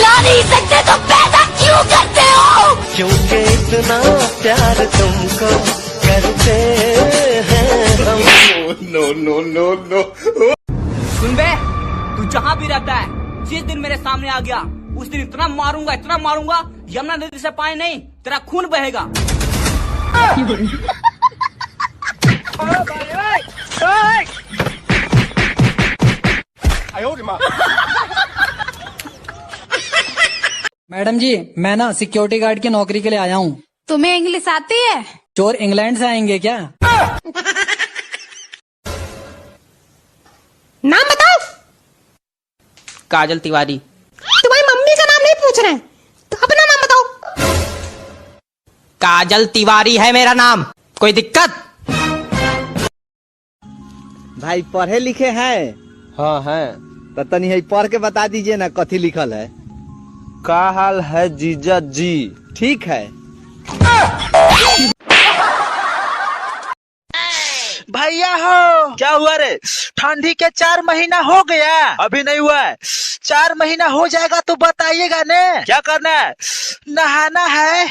जा नहीं सकते तो पैदा क्यों करते हो? क्योंकि इतना प्यार तुमको करते हैं हम। No no no no. सुन बे, तू जहाँ भी रहता है, जिस दिन मेरे सामने आ गया उस दिन इतना मारूंगा, यमुना नदी से पानी नहीं तेरा खून बहेगा। मैडम जी, मैं ना सिक्योरिटी गार्ड की नौकरी के लिए आया हूँ। तुम्हें इंग्लिश आती है? चोर इंग्लैंड से आएंगे क्या? नाम बताओ। काजल तिवारी। तुम्हारी मम्मी का नाम नहीं पूछ रहे हैं, तो अपना नाम बताओ। काजल तिवारी है मेरा नाम, कोई दिक्कत? भाई पढ़े लिखे हैं? हाँ है। तो तनी है पढ़ के बता दीजिए ना कथी लिखल है। का हाल है जीजा जी? ठीक है। भैया हो, क्या हुआ रे? ठंडी के 4 महीना हो गया, अभी नहीं हुआ है। 4 महीना हो जाएगा तो बताइएगा ने। क्या करना है? नहाना है।